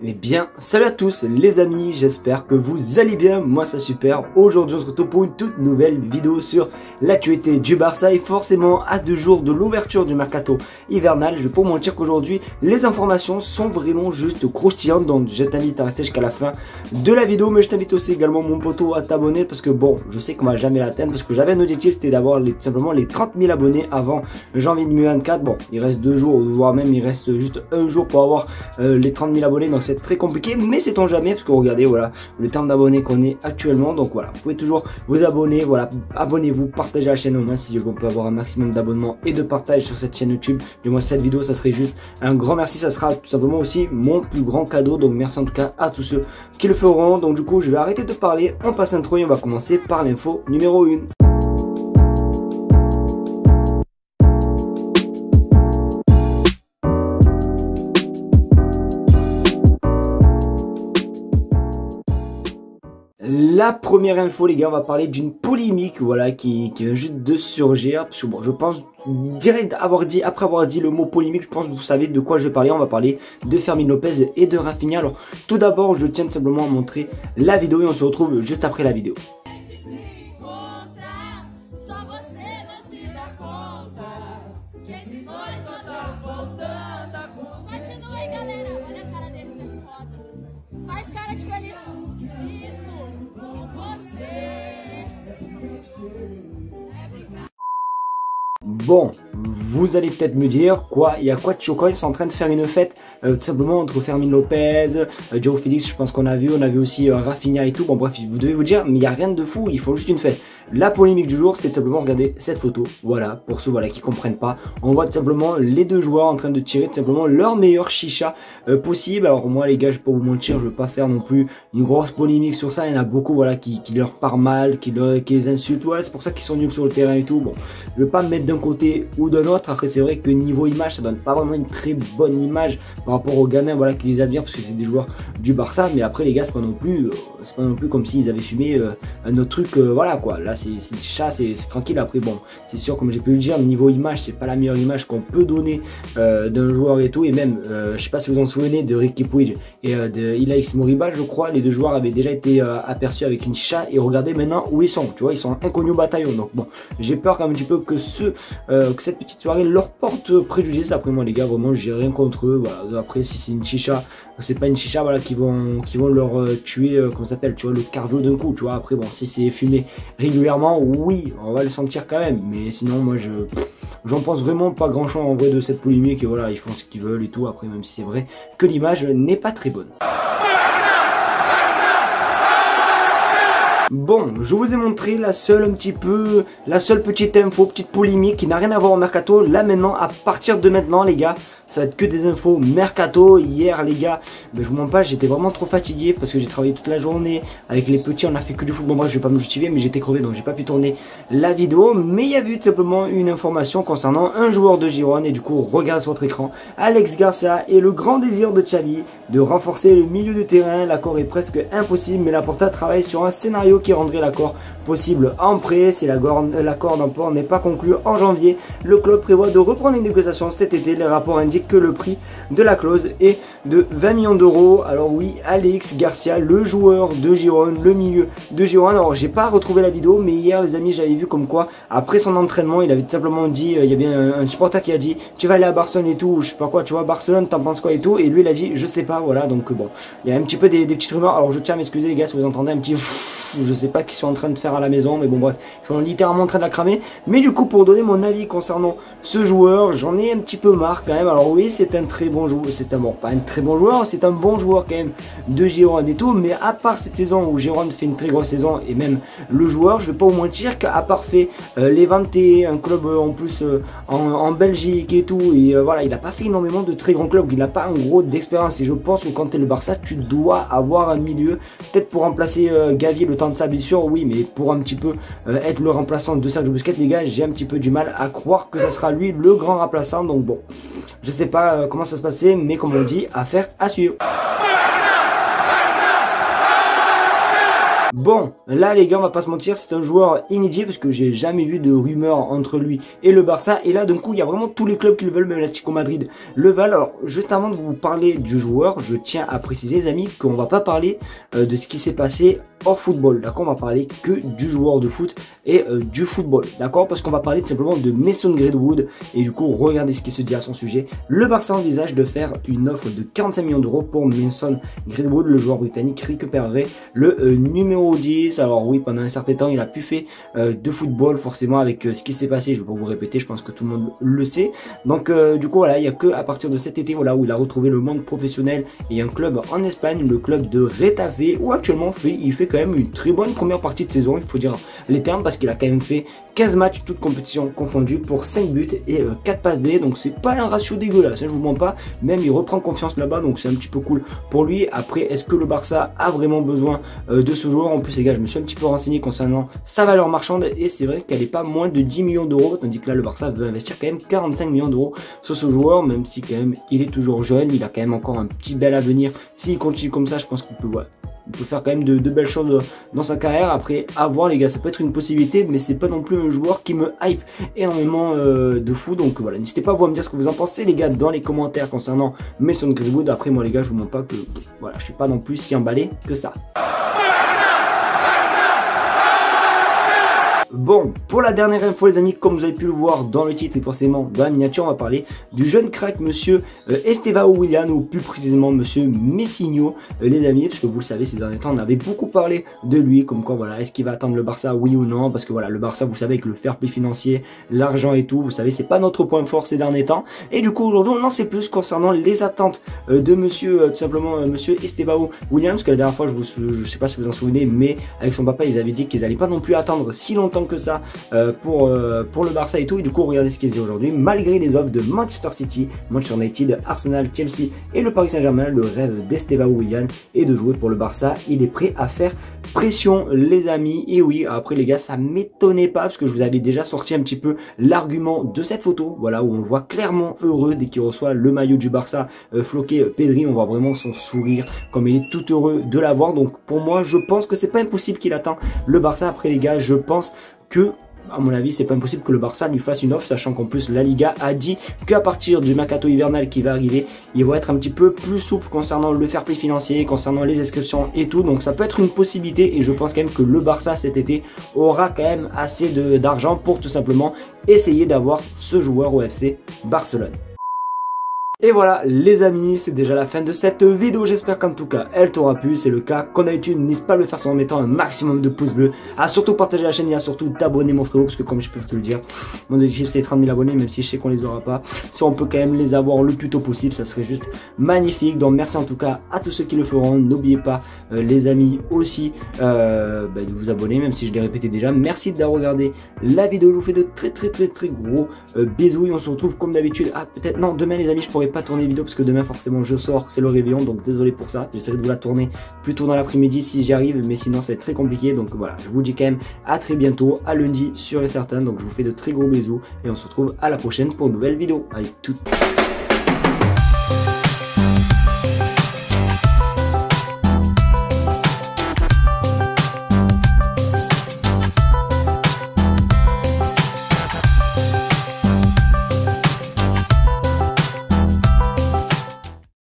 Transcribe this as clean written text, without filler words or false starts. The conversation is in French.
Eh bien, salut à tous les amis, j'espère que vous allez bien, moi ça super. Aujourd'hui on se retrouve pour une toute nouvelle vidéo sur l'actualité du Barça et forcément à 2 jours de l'ouverture du mercato hivernal. Je peux vous mentir qu'aujourd'hui les informations sont vraiment juste croustillantes, donc je t'invite à rester jusqu'à la fin de la vidéo. Mais je t'invite aussi également mon poteau à t'abonner parce que bon, je sais qu'on va jamais l'atteindre parce que j'avais un objectif, c'était d'avoir simplement les 30 000 abonnés avant janvier 2024. Bon, il reste 2 jours, voire même il reste juste 1 jour pour avoir les 30 000 abonnés, donc c'est très compliqué, mais sait-on jamais, parce que regardez, voilà, le terme d'abonnés qu'on est actuellement, donc voilà, vous pouvez toujours vous abonner, voilà, abonnez-vous, partagez la chaîne au moins, si on peut avoir un maximum d'abonnements et de partage sur cette chaîne YouTube, du moins cette vidéo, ça serait juste un grand merci, ça sera tout simplement aussi mon plus grand cadeau, donc merci en tout cas à tous ceux qui le feront. Donc du coup, je vais arrêter de parler, on passe intro et on va commencer par l'info numéro 1. La première info les gars, on va parler d'une polémique voilà qui vient juste de surgir, parce que bon, je pense direct après avoir dit le mot polémique, je pense que vous savez de quoi je vais parler. On va parler de Fermín López et de Rafinha. Alors tout d'abord je tiens simplement à montrer la vidéo et on se retrouve juste après la vidéo. Bon, vous allez peut-être me dire quoi, il y a quoi de choquant, ils sont en train de faire une fête tout simplement entre Fermín López, João Félix, je pense qu'on a vu aussi Rafinha et tout. Bon bref, vous devez vous dire, mais il n'y a rien de fou, ils font juste une fête. La polémique du jour, c'est de simplement regarder cette photo, voilà, pour ceux voilà qui comprennent pas. On voit tout simplement les deux joueurs en train de tirer tout simplement leur meilleur chicha possible. Alors moi les gars, je peux vous mentir, je veux pas faire non plus une grosse polémique sur ça. Il y en a beaucoup voilà qui leur parlent mal, qui les insultent, ouais, c'est pour ça qu'ils sont nuls sur le terrain et tout. Bon, je veux pas me mettre d'un côté ou d'un autre. Après c'est vrai que niveau image, ça donne pas vraiment une très bonne image par rapport aux gamins voilà qui les admirent parce que c'est des joueurs du Barça. Mais après les gars, c'est pas non plus comme s'ils avaient fumé un autre truc, voilà quoi. Là c'est le chat, c'est tranquille. Après bon, c'est sûr, comme j'ai pu le dire, niveau image, c'est pas la meilleure image qu'on peut donner d'un joueur et tout. Et même, je sais pas si vous en souvenez de Riqui Puig et de Ilaix Moriba, je crois, les deux joueurs avaient déjà été aperçus avec une chicha. Et regardez maintenant où ils sont, tu vois, ils sont inconnus au bataillon. Donc bon, j'ai peur quand même un petit peu que que cette petite soirée leur porte préjudice. Après moi les gars, vraiment j'ai rien contre eux. Voilà. Après si c'est une chicha, c'est pas une chicha voilà qui vont leur tuer, comment ça s'appelle, tu vois, le cardio d'un coup, tu vois. Après bon, si c'est fumé régulièrement, oui, on va le sentir quand même. Mais sinon moi j'en pense vraiment pas grand chose en vrai de cette polémique. Et voilà, ils font ce qu'ils veulent et tout. Après même si c'est vrai que l'image n'est pas très bonne. Bon, je vous ai montré la seule petite info, petite polémique qui n'a rien à voir au mercato. Là maintenant, à partir de maintenant les gars, ça va être que des infos mercato. Hier les gars, je vous mens pas, j'étais vraiment trop fatigué parce que j'ai travaillé toute la journée avec les petits, on a fait que du foot. Bon bref, je vais pas me justifier, mais j'étais crevé donc j'ai pas pu tourner la vidéo. Mais il y a eu tout simplement une information concernant un joueur de Girone. Et du coup, regarde sur votre écran, Alex Garcia et le grand désir de Xavi de renforcer le milieu de terrain. L'accord est presque impossible, mais Laporta travaille sur un scénario qui rendrait l'accord possible en prêt. Si l'accord d'emport n'est pas conclu en janvier, le club prévoit de reprendre les négociations cet été. Les rapports indiquent que le prix de la clause est de 20 millions d'euros. Alors oui, Alex Garcia, le joueur de Girone, le milieu de Girone. Alors j'ai pas retrouvé la vidéo, mais hier les amis, j'avais vu comme quoi après son entraînement, il avait tout simplement dit, il y avait un supporter qui a dit tu vas aller à Barcelone et tout, je sais pas quoi, tu vois, Barcelone, t'en penses quoi et tout, et lui il a dit je sais pas, voilà. Donc bon, il y a un petit peu des petites rumeurs. Alors je tiens à m'excuser les gars si vous entendez un petit je sais pas qu'ils sont en train de faire à la maison, mais bon bref, ils sont littéralement en train de la cramer. Mais du coup, pour donner mon avis concernant ce joueur, j'en ai un petit peu marre quand même. Alors oui, c'est un très bon joueur, c'est un bon, pas un très bon joueur, c'est un bon joueur quand même de Girone et tout. Mais à part cette saison où Girone fait une très grosse saison, et même le joueur, je vais pas vous mentir qu'à part fait l'Evante, un club en plus en Belgique et tout, et voilà, il a pas fait énormément de très grands clubs, il n'a pas un gros d'expérience. Et je pense que quand tu es le Barça, tu dois avoir un milieu, peut-être pour remplacer Gavi le temps de sa blessure, oui, mais pour un petit peu être le remplaçant de Sergio Busquets, les gars, j'ai un petit peu du mal à croire que ça sera lui le grand remplaçant. Donc bon, je sais pas comment ça se passait, mais comme on dit, affaire à suivre. Bon, là les gars, on va pas se mentir, c'est un joueur inédit parce que j'ai jamais vu de rumeur entre lui et le Barça. Et là, d'un coup, il y a vraiment tous les clubs qui le veulent, même l'Atlético Madrid le veulent. Alors, juste avant de vous parler du joueur, je tiens à préciser, les amis, qu'on va pas parler de ce qui s'est passé hors football, d'accord? On va parler que du joueur de foot et du football, d'accord? Parce qu'on va parler tout simplement de Mason Greenwood. Et du coup, regardez ce qui se dit à son sujet. Le Barça envisage de faire une offre de 45 millions d'euros pour Mason Greenwood. Le joueur britannique récupérerait le numéro 10. Alors oui, pendant un certain temps, il a pu faire de football, forcément, avec ce qui s'est passé. Je ne vais pas vous répéter, je pense que tout le monde le sait. Donc du coup, voilà, il n'y a que à partir de cet été, voilà, où il a retrouvé le monde professionnel et un club en Espagne, le club de Retafe, où actuellement il fait quand même une très bonne première partie de saison, il faut dire les termes, parce qu'il a quand même fait 15 matchs, toutes compétitions confondues, pour 5 buts et 4 passes D. Donc c'est pas un ratio dégueulasse, ça, je vous mens pas. Même il reprend confiance là-bas, donc c'est un petit peu cool pour lui. Après, est-ce que le Barça a vraiment besoin de ce joueur? En plus les gars, je me suis un petit peu renseigné concernant sa valeur marchande et c'est vrai qu'elle est pas moins de 10 millions d'euros, tandis que là le Barça veut investir quand même 45 millions d'euros sur ce joueur, même si quand même il est toujours jeune, il a quand même encore un petit bel avenir. S'il continue comme ça, je pense qu'il peut, ouais, il peut faire quand même de belles choses dans sa carrière. Après, à voir les gars, ça peut être une possibilité, mais c'est pas non plus un joueur qui me hype énormément de fou. Donc voilà, n'hésitez pas à vous me dire ce que vous en pensez les gars dans les commentaires concernant Mason Greenwood. Après moi les gars, je vous montre pas que voilà, je suis pas non plus si emballé que ça. Bon, pour la dernière info les amis, comme vous avez pu le voir dans le titre et forcément dans la miniature, on va parler du jeune crack monsieur Estevao Willian, ou plus précisément monsieur Messinho, les amis, parce que vous le savez, ces derniers temps on avait beaucoup parlé de lui, comme quoi voilà, est-ce qu'il va attendre le Barça, oui ou non, parce que voilà, le Barça, vous savez, avec le fair play financier, l'argent et tout, vous savez, c'est pas notre point fort ces derniers temps. Et du coup aujourd'hui on en sait plus concernant les attentes de monsieur, tout simplement monsieur Estevao Willian, parce que la dernière fois, je sais pas si vous en souvenez, mais avec son papa ils avaient dit qu'ils allaient pas non plus attendre si longtemps que ça pour le Barça et tout. Et du coup regardez ce qu'ils disent aujourd'hui. Malgré les offres de Manchester City, Manchester United, Arsenal, Chelsea et le Paris Saint-Germain, le rêve d'Estevao Willian est de jouer pour le Barça. Il est prêt à faire pression les amis. Et oui, après les gars, ça m'étonnait pas parce que je vous avais déjà sorti un petit peu l'argument de cette photo, voilà, où on le voit clairement heureux dès qu'il reçoit le maillot du Barça floqué Pedri. On voit vraiment son sourire comme il est tout heureux de l'avoir. Donc pour moi, je pense que c'est pas impossible qu'il attend le Barça. Après les gars, je pense que, à mon avis, c'est pas impossible que le Barça lui fasse une offre, sachant qu'en plus la Liga a dit qu'à partir du mercato hivernal qui va arriver, ils vont être un petit peu plus souples concernant le fair play financier, concernant les inscriptions et tout. Donc ça peut être une possibilité et je pense quand même que le Barça cet été aura quand même assez d'argent pour tout simplement essayer d'avoir ce joueur au FC Barcelone. Et voilà les amis, c'est déjà la fin de cette vidéo, j'espère qu'en tout cas elle t'aura plu. C'est le cas, comme d'habitude n'hésite pas à le faire en mettant un maximum de pouces bleus, à surtout partager la chaîne et à surtout t'abonner mon frérot, parce que comme je peux te le dire, mon objectif c'est 30 000 abonnés, même si je sais qu'on les aura pas. Si on peut quand même les avoir le plus tôt possible, ça serait juste magnifique. Donc merci en tout cas à tous ceux qui le feront. N'oubliez pas les amis aussi de vous abonner, même si je l'ai répété déjà. Merci d'avoir regardé la vidéo, je vous fais de très gros bisous et on se retrouve comme d'habitude. Ah peut-être non, demain les amis je pourrais pas tourner vidéo parce que demain forcément je sors, c'est le réveillon, donc désolé pour ça. J'essaierai de vous la tourner plutôt dans l'après-midi si j'y arrive, mais sinon ça va être très compliqué. Donc voilà, je vous dis quand même à très bientôt, à lundi sûr et certain. Donc je vous fais de très gros bisous et on se retrouve à la prochaine pour une nouvelle vidéo. Allez, tout.